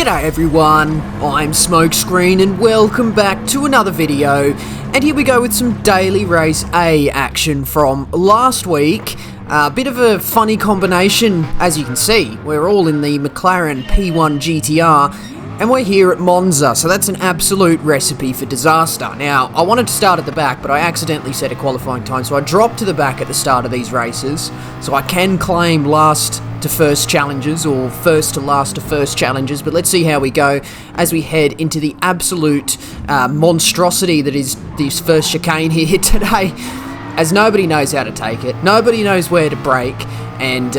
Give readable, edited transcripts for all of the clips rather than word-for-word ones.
G'day everyone, I'm Smokescreen and welcome back to another video, and here we go with some daily race A action from last week. A bit of a funny combination, as you can see. We're all in the McLaren P1 GTR and we're here at Monza, so that's an absolute recipe for disaster. Now, I wanted to start at the back, but I accidentally set a qualifying time, so I dropped to the back at the start of these races, so I can claim last to first challenges, or first to last to first challenges, but let's see how we go as we head into the absolute monstrosity that is this first chicane here today, as nobody knows how to take it, nobody knows where to brake, and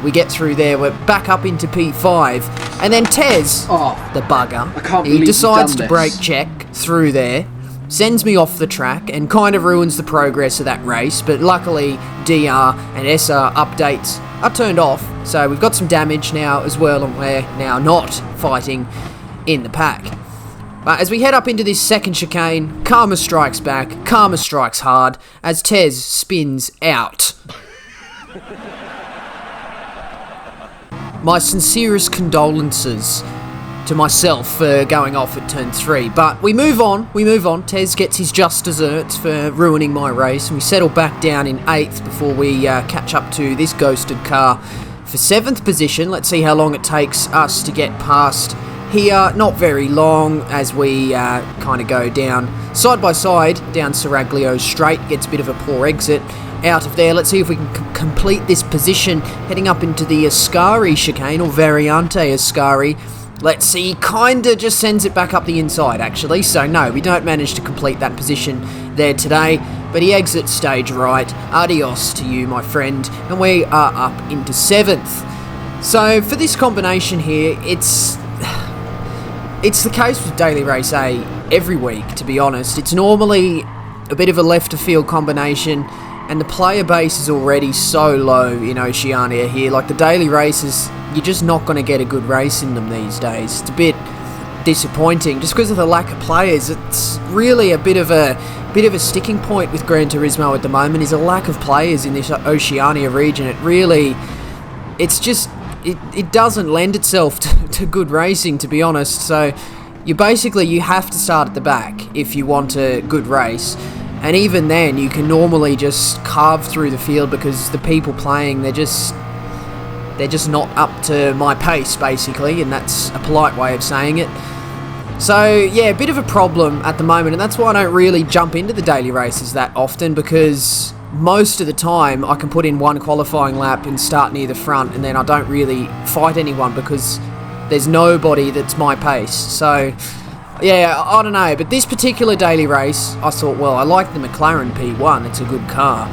we get through there, we're back up into P5, and then Tez, the bugger, he decides to brake check through there, sends me off the track, and kind of ruins the progress of that race, but luckily DR and SR updates are turned off, so we've got some damage now as well, and we're now not fighting in the pack. But as we head up into this second chicane, karma strikes back, karma strikes hard, as Tez spins out. My sincerest condolences to myself for going off at turn 3, but we move on. Tez gets his just desserts for ruining my race, and we settle back down in 8th before we catch up to this ghosted car for 7th position. Let's see how long it takes us to get past here. Not very long, as we kind of go down side by side down Seraglio Straight. Gets a bit of a poor exit out of there. Let's see if we can complete this position heading up into the Ascari chicane, or Variante Ascari. Let's see, kinda just sends it back up the inside actually, so no, we don't manage to complete that position there today, but he exits stage right. Adios to you, my friend, and we are up into 7th. So for this combination here, it's the case with Daily Race A every week, to be honest. It's normally a bit of a left of field combination, and the player base is already so low in Oceania here. Like, the daily races, you're just not going to get a good race in them these days. It's a bit disappointing just because of the lack of players. It's really a bit of a sticking point with Gran Turismo at the moment, is a lack of players in this Oceania region. It doesn't lend itself to good racing, to be honest. So you have to start at the back if you want a good race. And even then, you can normally just carve through the field because the people playing, they're just not up to my pace, basically, and that's a polite way of saying it. So, yeah, a bit of a problem at the moment, and that's why I don't really jump into the daily races that often, because most of the time I can put in one qualifying lap and start near the front, and then I don't really fight anyone because there's nobody that's my pace. So yeah, I don't know, but this particular daily race, I thought, well, I like the McLaren P1, it's a good car,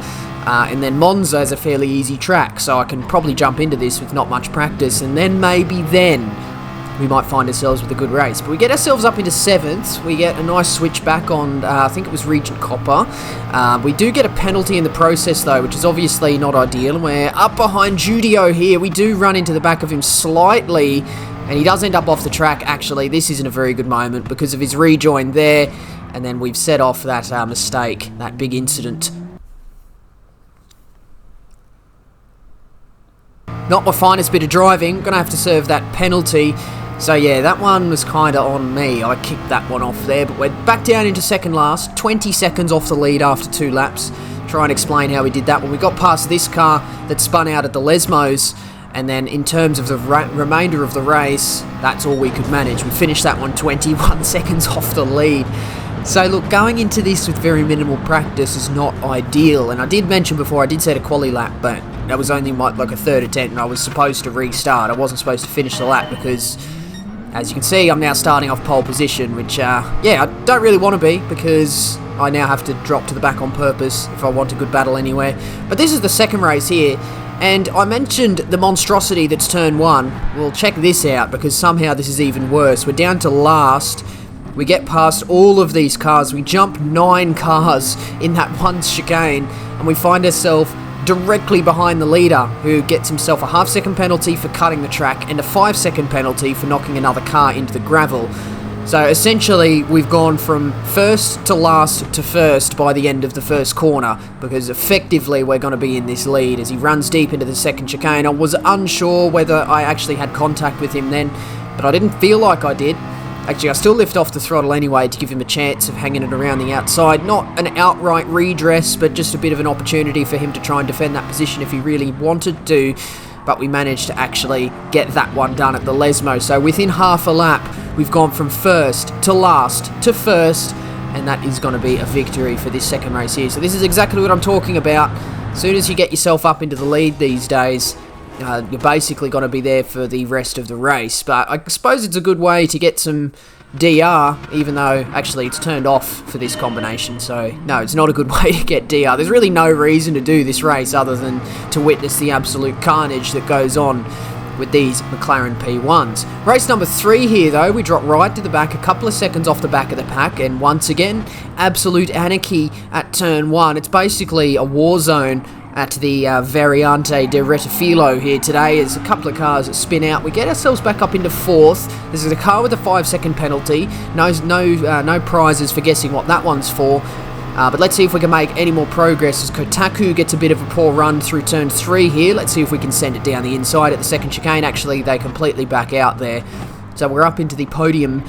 and then Monza is a fairly easy track, so I can probably jump into this with not much practice, and then maybe we might find ourselves with a good race. But we get ourselves up into 7th, we get a nice switch back on, I think it was Regent Copper. We do get a penalty in the process though, which is obviously not ideal, and we're up behind Judio here. We do run into the back of him slightly, and he does end up off the track. Actually, this isn't a very good moment because of his rejoin there, and then we've set off that mistake, that big incident. Not my finest bit of driving, gonna have to serve that penalty. So yeah, that one was kind of on me. I kicked that one off there, but we're back down into second last, 20 seconds off the lead after 2 laps. Try and explain how we did that when we got past this car that spun out at the Lesmos. And then in terms of the remainder of the race, that's all we could manage. We finished that one 21 seconds off the lead. So look, going into this with very minimal practice is not ideal. And I did mention before, I did set a quali lap, but that was only like a third attempt, and I was supposed to restart. I wasn't supposed to finish the lap because, as you can see, I'm now starting off pole position, which, yeah, I don't really want to be, because I now have to drop to the back on purpose if I want a good battle anywhere. But this is the second race here. And I mentioned the monstrosity that's turn 1. Well, check this out, because somehow this is even worse. We're down to last. We get past all of these cars. We jump 9 cars in that one chicane, and we find ourselves directly behind the leader, who gets himself a half-second penalty for cutting the track and a 5-second penalty for knocking another car into the gravel. So essentially, we've gone from first to last to first by the end of the first corner, because effectively we're going to be in this lead as he runs deep into the second chicane. I was unsure whether I actually had contact with him then, but I didn't feel like I did. Actually, I still lift off the throttle anyway to give him a chance of hanging it around the outside. Not an outright redress, but just a bit of an opportunity for him to try and defend that position if he really wanted to. But we managed to actually get that one done at the Lesmo. So within half a lap, we've gone from first to last to first, and that is going to be a victory for this second race here. So this is exactly what I'm talking about. As soon as you get yourself up into the lead these days, you're basically going to be there for the rest of the race. But I suppose it's a good way to get some DR, even though actually it's turned off for this combination. So no, it's not a good way to get DR. There's really no reason to do this race other than to witness the absolute carnage that goes on with these McLaren P1s. Race number 3 here though, we drop right to the back, a couple of seconds off the back of the pack, and once again, absolute anarchy at turn 1. It's basically a war zone at the Variante de Rettifilo here today. There's a couple of cars that spin out. We get ourselves back up into 4th. This is a car with a 5-second penalty. No prizes for guessing what that one's for. But let's see if we can make any more progress as Kotaku gets a bit of a poor run through turn 3 here. Let's see if we can send it down the inside at the second chicane. Actually, they completely back out there. So we're up into the podium.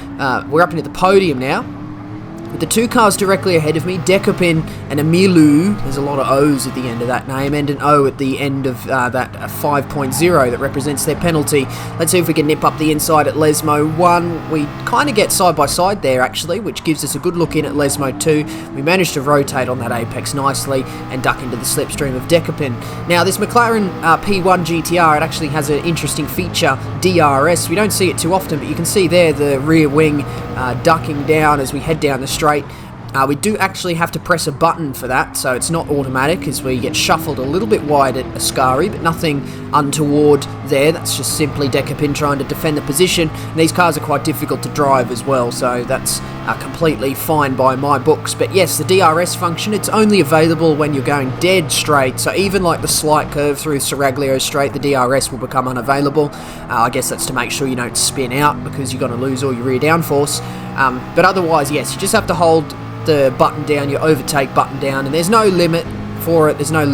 We're up into the podium now. With the 2 cars directly ahead of me, Dekopin and Emilu. There's a lot of O's at the end of that name, and an O at the end of that 5.0 that represents their penalty. Let's see if we can nip up the inside at Lesmo 1. We kind of get side by side there, actually, which gives us a good look in at Lesmo 2. We managed to rotate on that apex nicely and duck into the slipstream of Dekopin. Now, this McLaren P1 GTR, it actually has an interesting feature, DRS. We don't see it too often, but you can see there the rear wing ducking down as we head down the straight. We do actually have to press a button for that, so it's not automatic as we get shuffled a little bit wide at Ascari, but nothing untoward there. That's just simply Dekopin trying to defend the position. And these cars are quite difficult to drive as well, so that's completely fine by my books. But yes, the DRS function, it's only available when you're going dead straight, so even like the slight curve through Seraglio Straight, the DRS will become unavailable. I guess that's to make sure you don't spin out because you're going to lose all your rear downforce. But otherwise, yes, you just have to hold the button down, your overtake button down, and there's no limit for it. There's no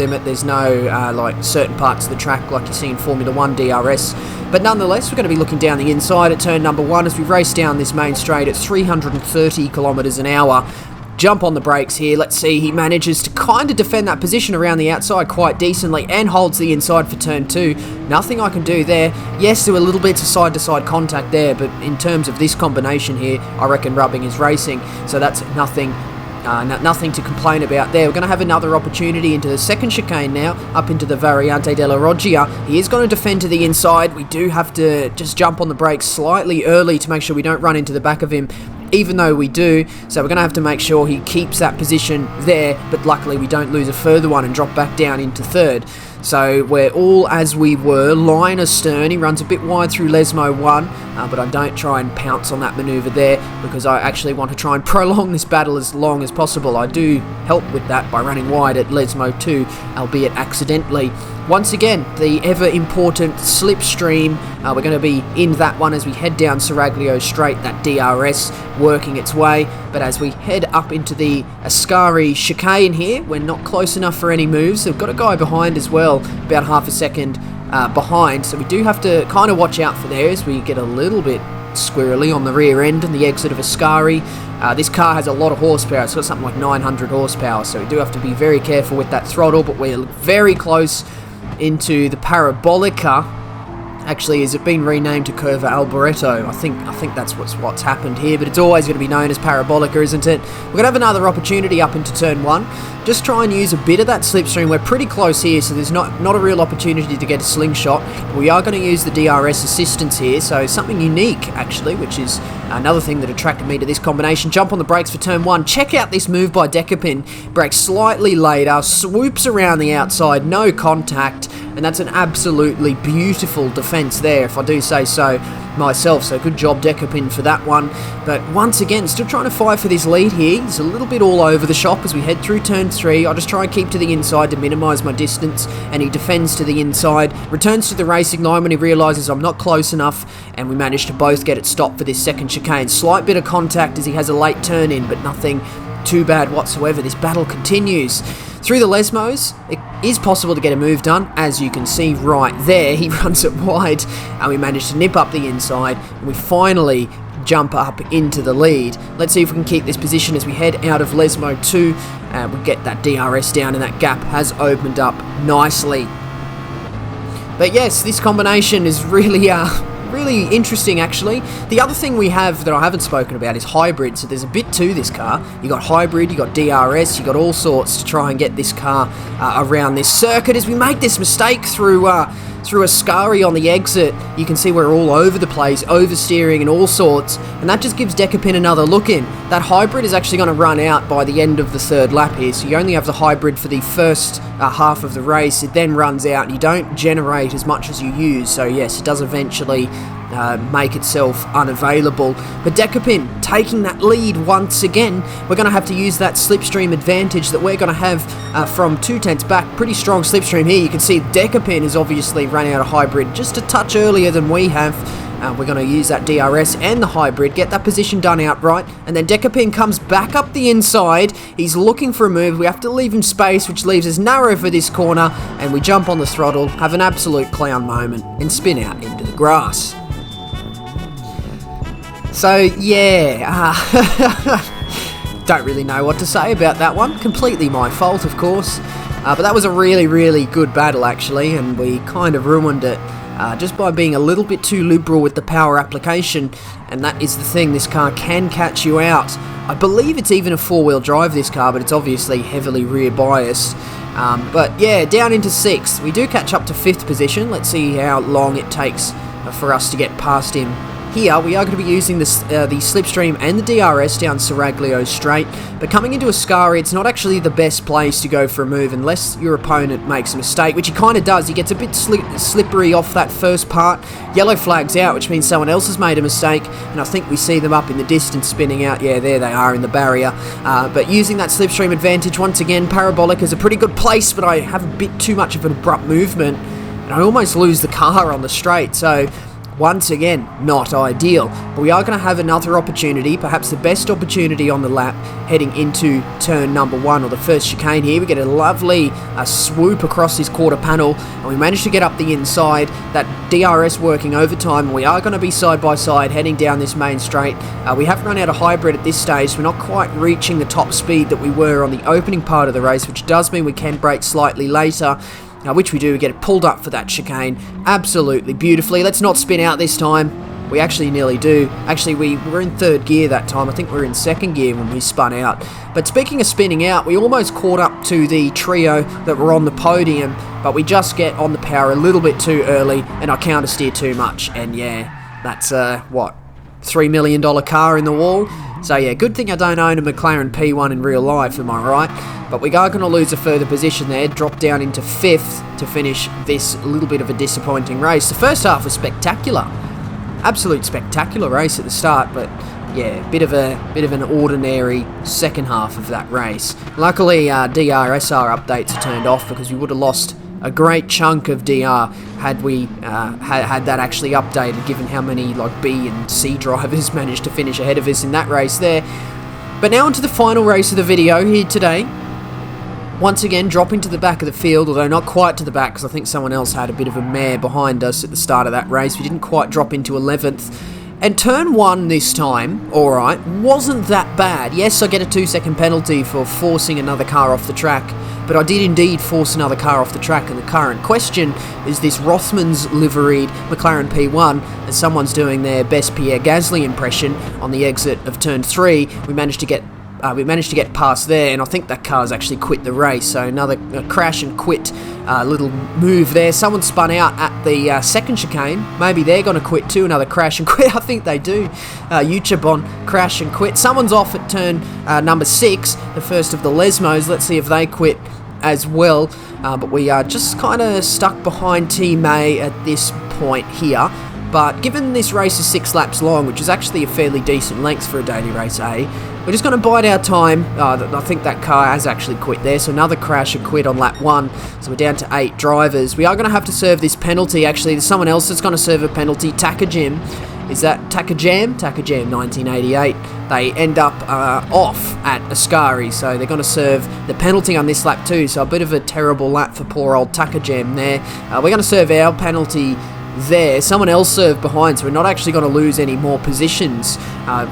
like certain parts of the track like you see in Formula 1 DRS. But nonetheless, we're going to be looking down the inside at turn number 1 as we race down this main straight at 330 kilometers an hour. Jump on the brakes here. Let's see, he manages to kind of defend that position around the outside quite decently and holds the inside for turn 2. Nothing I can do there. Yes, there were little bits of side-to-side contact there, but in terms of this combination here, I reckon rubbing is racing, so that's nothing to complain about there. We're going to have another opportunity into the second chicane now, up into the Variante della Roggia. He is going to defend to the inside. We do have to just jump on the brakes slightly early to make sure we don't run into the back of him, even though we do, so we're going to have to make sure he keeps that position there, but luckily we don't lose a further one and drop back down into 3rd. So we're all as we were, line astern. He runs a bit wide through Lesmo 1, but I don't try and pounce on that manoeuvre there because I actually want to try and prolong this battle as long as possible. I do help with that by running wide at Lesmo 2, albeit accidentally. Once again, the ever-important slipstream. We're going to be in that one as we head down Seraglio Straight, that DRS working its way. But as we head up into the Ascari chicane here, we're not close enough for any moves. We've got a guy behind as well, about half a second behind. So we do have to kind of watch out for there as we get a little bit squirrely on the rear end and the exit of Ascari. This car has a lot of horsepower. It's got something like 900 horsepower, so we do have to be very careful with that throttle, but we're very close into the Parabolica. Actually, has it been renamed to Curva Alboreto? I think that's what's happened here, but it's always going to be known as Parabolica, isn't it? We're going to have another opportunity up into turn 1. Just try and use a bit of that slipstream. We're pretty close here, so there's not a real opportunity to get a slingshot. We are going to use the DRS assistance here, so something unique, actually, which is another thing that attracted me to this combination. Jump on the brakes for turn 1. Check out this move by Dekopin. Brakes slightly later, swoops around the outside, no contact, and that's an absolutely beautiful defense there, if I do say so myself. So good job, Dekopin, for that one. But once again, still trying to fight for this lead here. He's a little bit all over the shop as we head through turn 3. I just try and keep to the inside to minimise my distance, and he defends to the inside, returns to the racing line when he realises I'm not close enough, and we manage to both get it stopped for this second chicane. Slight bit of contact as he has a late turn in, but nothing too bad whatsoever. This battle continues. Through the Lesmos, it is possible to get a move done. As you can see right there, he runs it wide, and we managed to nip up the inside, and we finally jump up into the lead. Let's see if we can keep this position as we head out of Lesmo 2. We get that DRS down, and that gap has opened up nicely. But yes, this combination is really really interesting, actually. The other thing we have that I haven't spoken about is hybrid. So there's a bit to this car. You got hybrid, you got DRS, you got all sorts to try and get this car around this circuit. As we make this mistake through a scurry on the exit, you can see we're all over the place, oversteering and all sorts, and that just gives Decapin another look in. That hybrid is actually going to run out by the end of the third lap here, so you only have the hybrid for the first half of the race. It then runs out and you don't generate as much as you use, so yes, it does eventually make itself unavailable. But Decapin taking that lead once again. We're going to have to use that slipstream advantage that we're going to have from 2/10 back. Pretty strong slipstream here. You can see Decapin is obviously running out of hybrid just a touch earlier than we have. We're going to use that DRS and the hybrid, get that position done outright, and then Decapin comes back up the inside. He's looking for a move. We have to leave him space, which leaves us narrow for this corner, and we jump on the throttle, have an absolute clown moment, and spin out into the grass. So, yeah, don't really know what to say about that one. Completely my fault, of course. But that was a really, really good battle, actually, and we kind of ruined it just by being a little bit too liberal with the power application. And that is the thing, this car can catch you out. I believe it's even a four-wheel drive, this car, but it's obviously heavily rear biased. But yeah, down into 6th. We do catch up to 5th position. Let's see how long it takes for us to get past him. Here, we are going to be using the slipstream and the DRS down Seraglio straight, but coming into Ascari, it's not actually the best place to go for a move unless your opponent makes a mistake, which he kind of does. He gets a bit slippery off that first part. Yellow flags out, which means someone else has made a mistake, and I think we see them up in the distance spinning out. Yeah, there they are in the barrier. But using that slipstream advantage, once again, Parabolic is a pretty good place, but I have a bit too much of an abrupt movement, and I almost lose the car on the straight, so once again, not ideal. But we are going to have another opportunity, perhaps the best opportunity on the lap, heading into turn number 1, or the first chicane here. We get a lovely swoop across this quarter panel, and we manage to get up the inside. That DRS working overtime, and we are going to be side by side heading down this main straight. We have run out of hybrid at this stage, so we're not quite reaching the top speed that we were on the opening part of the race, which does mean we can brake slightly later. Which we do, we get it pulled up for that chicane absolutely beautifully. Let's not spin out this time. We actually nearly do. Actually, we were in 3rd gear that time. I think we were in 2nd gear when we spun out. But speaking of spinning out, we almost caught up to the trio that were on the podium, but we just get on the power a little bit too early, and I counter steer too much. And yeah, that's what, $3 million car in the wall? So yeah, good thing I don't own a McLaren P1 in real life, am I right? But we are going to lose a further position there, drop down into 5th to finish this little bit of a disappointing race. The first half was spectacular. Absolute spectacular race at the start, but yeah, bit of an ordinary second half of that race. Luckily, DRSR updates are turned off because we would have lost a great chunk of DR had we had that actually updated, given how many like B and C drivers managed to finish ahead of us in that race there. But now onto the final race of the video here today. Once again, dropping to the back of the field, although not quite to the back, because I think someone else had a bit of a mare behind us at the start of that race. We didn't quite drop into 11th. And turn 1 this time, alright, wasn't that bad. Yes, I get a 2-second penalty for forcing another car off the track, but I did indeed force another car off the track, and the car in question is this Rothmans liveried McLaren P1, as someone's doing their best Pierre Gasly impression on the exit of turn 3. We managed to get past there, and I think that car's actually quit the race, so another crash and quit little move there. Someone spun out at the second chicane. Maybe they're going to quit too, another crash and quit. I think they do. Uchabon crash and quit. Someone's off at turn number 6, the first of the Lesmos. Let's see if they quit as well. But we are just kind of stuck behind Team A at this point here. But given this race is 6 laps long, which is actually a fairly decent length for a daily race A, we're just going to bide our time. I think that car has actually quit there, so another crash and quit on lap 1. So we're down to 8 drivers. We are going to have to serve this penalty, actually. There's someone else that's going to serve a penalty, Takajim. is that ToughRam 1988. They end up off at Ascari, so they're going to serve the penalty on this lap too, so a bit of a terrible lap for poor old ToughRam there. We're going to serve our penalty there. Someone else served behind, so we're not actually going to lose any more positions.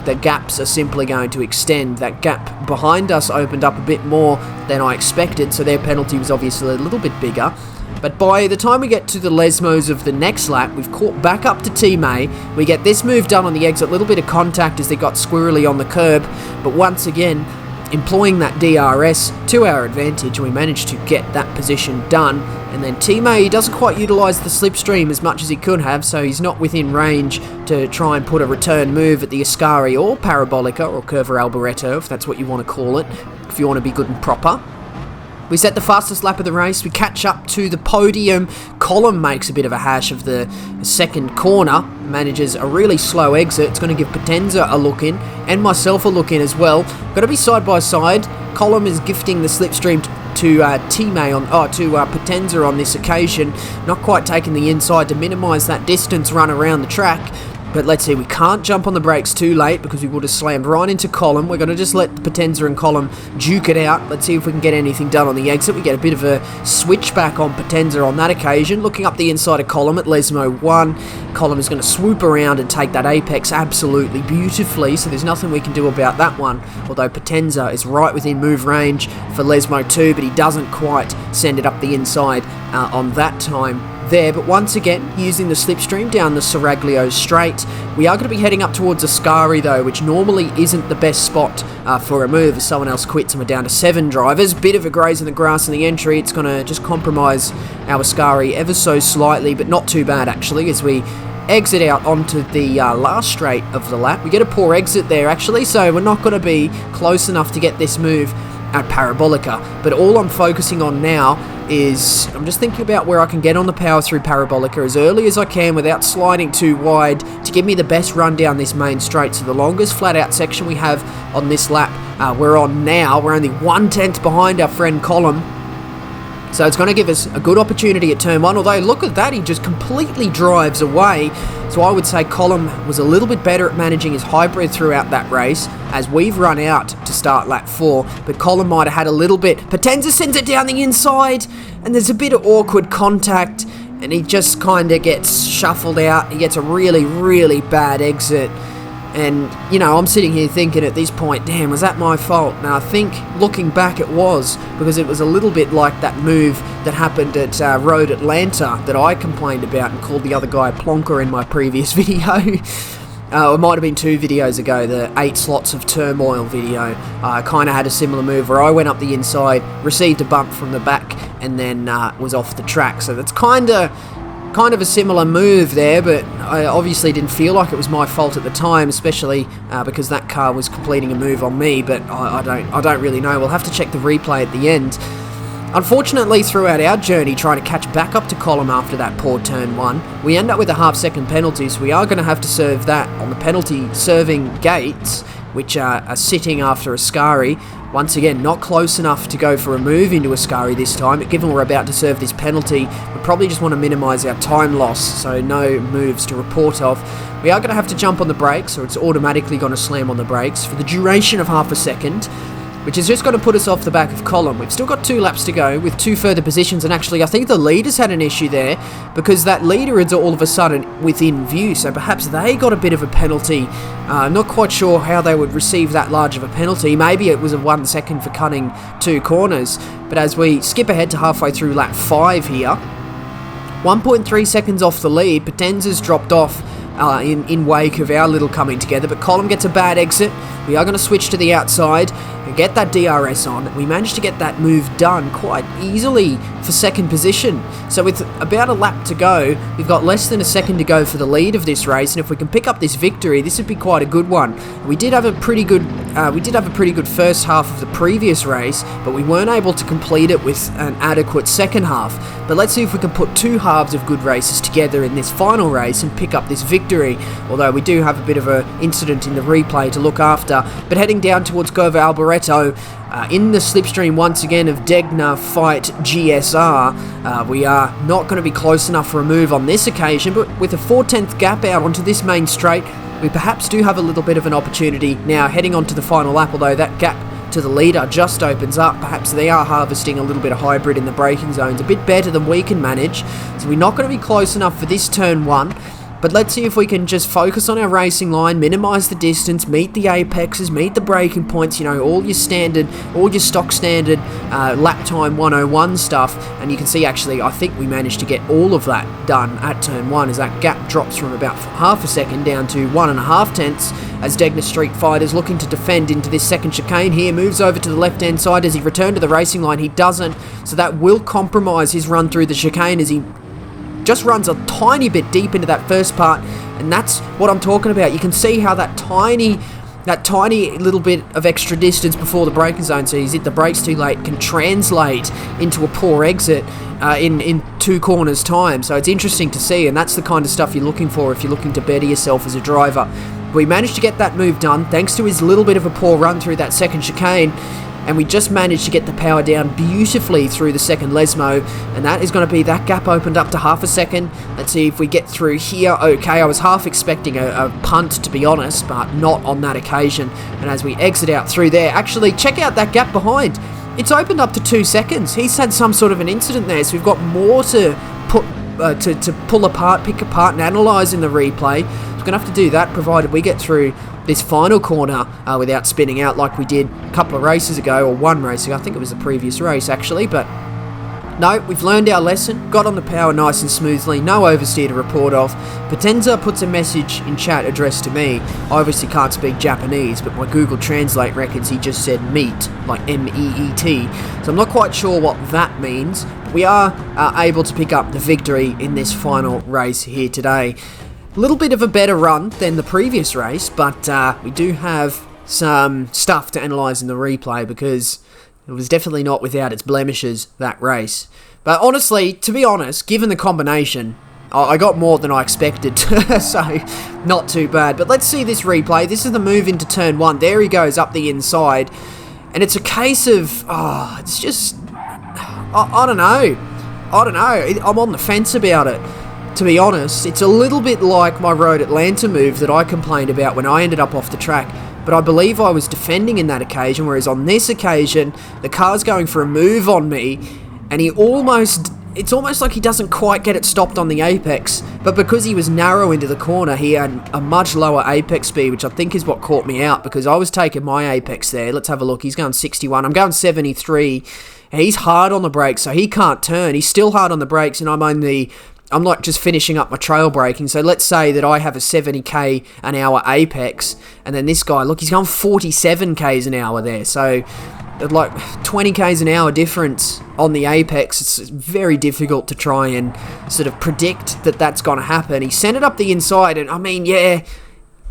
The gaps are simply going to extend. That gap behind us opened up a bit more than I expected, so their penalty was obviously a little bit bigger. But by the time we get to the Lesmos of the next lap, we've caught back up to Team A. We get this move done on the exit, a little bit of contact as they got squirrely on the curb, but once again, employing that DRS to our advantage, we managed to get that position done. And then Team A doesn't quite utilise the slipstream as much as he could have, so he's not within range to try and put a return move at the Ascari or Parabolica or Curva Alboreto, if that's what you want to call it, if you want to be good and proper. We set the fastest lap of the race, we catch up to the podium. Column makes a bit of a hash of the second corner, manages a really slow exit. It's going to give Potenza a look in, and myself a look in as well. Got to be side by side. Column is gifting the slipstream to Team A to Potenza on this occasion. Not quite taking the inside to minimise that distance run around the track. But let's see, we can't jump on the brakes too late because we would have slammed right into Column. We're going to just let Potenza and Column duke it out. Let's see if we can get anything done on the exit. We get a bit of a switchback on Potenza on that occasion. Looking up the inside of Column at Lesmo 1. Column is going to swoop around and take that apex absolutely beautifully, so there's nothing we can do about that one. Although Potenza is right within move range for Lesmo 2, but he doesn't quite send it up the inside on that time there. But once again, using the slipstream down the Seraglio straight. We are going to be heading up towards Ascari though, which normally isn't the best spot for a move as someone else quits and we're down to 7 drivers. Bit of a graze in the grass in the entry. It's going to just compromise our Ascari ever so slightly, but not too bad actually, as we exit out onto the last straight of the lap. We get a poor exit there actually, so we're not going to be close enough to get this move at Parabolica. But all I'm focusing on now is I'm just thinking about where I can get on the power through Parabolica as early as I can without sliding too wide to give me the best run down this main straight. So the longest flat out section we have on this lap we're on now. We're only 1/10 behind our friend Column. So it's going to give us a good opportunity at turn 1, although look at that, he just completely drives away. So I would say Column was a little bit better at managing his hybrid throughout that race, as we've run out to start lap 4, but Column might have had a little bit. Potenza sends it down the inside, and there's a bit of awkward contact, and he just kind of gets shuffled out. He gets a really, really bad exit. And, you know, I'm sitting here thinking at this point, damn, was that my fault? Now, I think, looking back, it was, because it was a little bit like that move that happened at Road Atlanta that I complained about and called the other guy a plonker in my previous video. It might have been 2 videos ago, the 8 slots of turmoil video. I kind of had a similar move where I went up the inside, received a bump from the back, and then was off the track. So that's kind of a similar move there, but I obviously didn't feel like it was my fault at the time, especially because that car was completing a move on me, but I don't really know. We'll have to check the replay at the end. Unfortunately, throughout our journey trying to catch back up to Column after that poor turn 1, we end up with a half-second penalty, so we are going to have to serve that on the penalty serving gates, which are sitting after Ascari. Once again, not close enough to go for a move into Ascari this time, but given we're about to serve this penalty, we probably just want to minimise our time loss, so no moves to report of. We are going to have to jump on the brakes, or it's automatically going to slam on the brakes for the duration of half a second, which is just going to put us off the back of Column. We've still got 2 laps to go with 2 further positions, and actually I think the leaders had an issue there because that leader is all of a sudden within view, so perhaps they got a bit of a penalty. I'm not quite sure how they would receive that large of a penalty. Maybe it was a 1 second for cutting 2 corners, but as we skip ahead to halfway through lap 5 here, 1.3 seconds off the lead, Potenza's dropped off in wake of our little coming together, but Column gets a bad exit. We are going to switch to the outside and get that DRS on. We managed to get that move done quite easily for second position. So with about a lap to go, we've got less than a second to go for the lead of this race, and if we can pick up this victory, this would be quite a good one. We did have a pretty good first half of the previous race, but we weren't able to complete it with an adequate second half. But let's see if we can put 2 halves of good races together in this final race and pick up this victory, although we do have a bit of an incident in the replay to look after. But heading down towards Curva Alboreto, In the slipstream once again of Degner Fight GSR. We are not going to be close enough for a move on this occasion, but with a 4/10 gap out onto this main straight, we perhaps do have a little bit of an opportunity now heading on to the final lap, although that gap to the leader just opens up. Perhaps they are harvesting a little bit of hybrid in the braking zones, a bit better than we can manage, so we're not going to be close enough for this turn 1. But let's see if we can just focus on our racing line, minimise the distance, meet the apexes, meet the braking points, you know, all your stock standard lap time 101 stuff. And you can see actually, I think we managed to get all of that done at turn 1 as that gap drops from about half a second down to 1.5 tenths as Degner Street Fighter's looking to defend into this second chicane here, moves over to the left-hand side as he returned to the racing line. He doesn't, so that will compromise his run through the chicane as he just runs a tiny bit deep into that first part, and that's what I'm talking about. You can see how that tiny little bit of extra distance before the braking zone, so he's hit the brakes too late, can translate into a poor exit in 2 corners time. So it's interesting to see, and that's the kind of stuff you're looking for if you're looking to better yourself as a driver. We managed to get that move done thanks to his little bit of a poor run through that second chicane, and we just managed to get the power down beautifully through the second Lesmo, and that is going to be that gap opened up to half a second. Let's see if we get through here. Okay, I was half expecting a punt, to be honest, but not on that occasion. And as we exit out through there, actually check out that gap behind. It's opened up to 2 seconds. He's had some sort of an incident there, so we've got more to put to pull apart, pick apart, and analyse in the replay. We're going to have to do that, provided we get through this final corner without spinning out like we did a couple of races ago, or one race ago. I think it was the previous race actually, but no, we've learned our lesson, got on the power nice and smoothly, no oversteer to report of. Potenza puts a message in chat addressed to me. I obviously can't speak Japanese, but my Google Translate reckons he just said meet, like M-E-E-T, so I'm not quite sure what that means. We are able to pick up the victory in this final race here today. A little bit of a better run than the previous race, but we do have some stuff to analyse in the replay because it was definitely not without its blemishes, that race. But honestly, to be honest, given the combination, I got more than I expected, so not too bad. But let's see this replay. This is the move into turn 1. There he goes up the inside, and it's a case of, it's just, I don't know. I'm on the fence about it. To be honest, it's a little bit like my Road Atlanta move that I complained about when I ended up off the track, but I believe I was defending in that occasion, whereas on this occasion, the car's going for a move on me, and it's almost like he doesn't quite get it stopped on the apex, but because he was narrow into the corner, he had a much lower apex speed, which I think is what caught me out, because I was taking my apex there. Let's have a look. He's going 61. I'm going 73. He's hard on the brakes, so he can't turn. He's still hard on the brakes, and I'm like just finishing up my trail braking. So let's say that I have a 70k an hour apex, and then this guy, look, he's going 47k's an hour there. So like 20k's an hour difference on the apex. It's very difficult to try and sort of predict that that's going to happen. He sent it up the inside, and I mean, yeah,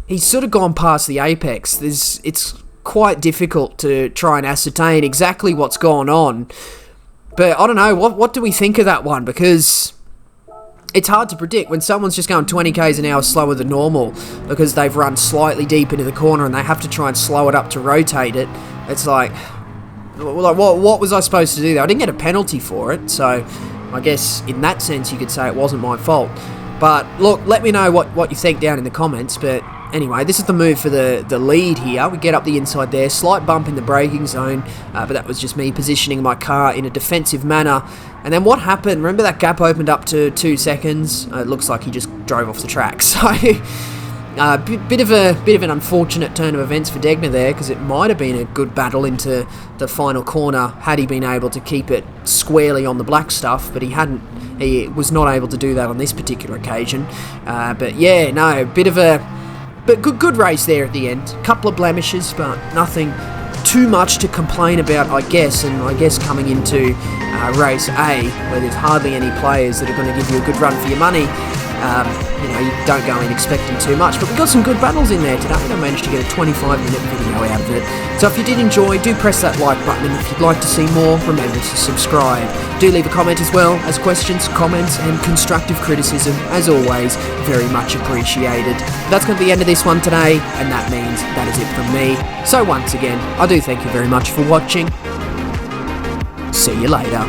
he's sort of gone past the apex. It's quite difficult to try and ascertain exactly what's going on. But I don't know, what do we think of that one? Because it's hard to predict when someone's just going 20k's an hour slower than normal because they've run slightly deep into the corner and they have to try and slow it up to rotate it. It's like what was I supposed to do there? I didn't get a penalty for it, so I guess in that sense you could say it wasn't my fault. But look, let me know what you think down in the comments. But anyway, this is the move for the lead here. We get up the inside there, slight bump in the braking zone, but that was just me positioning my car in a defensive manner. And then what happened? Remember that gap opened up to 2 seconds? It looks like he just drove off the track. So bit of an unfortunate turn of events for Degner there, because it might have been a good battle into the final corner had he been able to keep it squarely on the black stuff, but he was not able to do that on this particular occasion. But yeah, no, but good race there at the end. Couple of blemishes, but nothing too much to complain about, I guess. And I guess coming into race A, where there's hardly any players that are going to give you a good run for your money, You know, you don't go in expecting too much, but we got some good battles in there today, and I managed to get a 25-minute video out of it. So if you did enjoy, do press that like button, and if you'd like to see more, remember to subscribe. Do leave a comment as well, as questions, comments, and constructive criticism, as always, very much appreciated. But that's going to be the end of this one today, and that means that is it from me. So once again, I do thank you very much for watching. See you later.